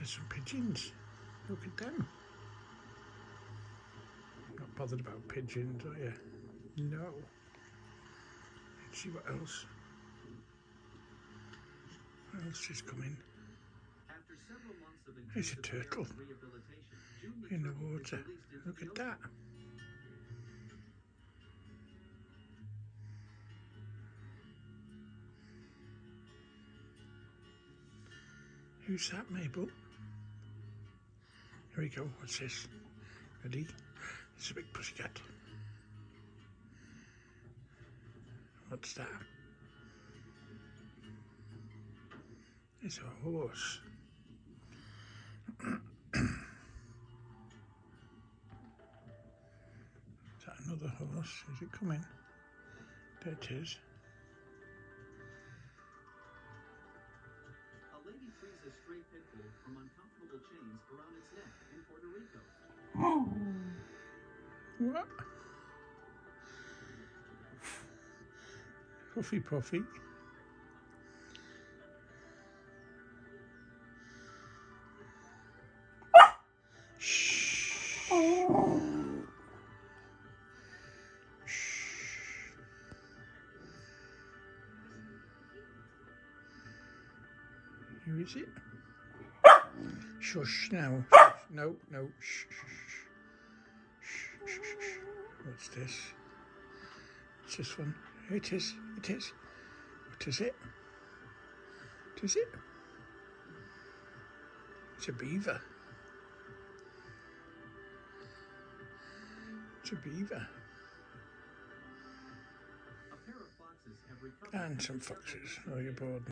There's some pigeons. Look at them. Not bothered about pigeons, are you? No. Let's see what else. What else is coming? There's a turtle in the water. Look at that. Who's that, Mabel? Here we go. What's this? Ready? It's a big pussycat. What's that? It's a horse. Is that another horse? Is it coming? There it is. A lady frees a stray pit bull from uncomfortable chains around its neck in Puerto Rico. What? Huffy Puffy. Shh. Who is it? Shush now. No, no. Shh, shh, shh, shh, shh. What's this? What's this one? It is. It is. What is it? What is it? It's a beaver. It's a beaver. And some foxes. Oh, you're bored.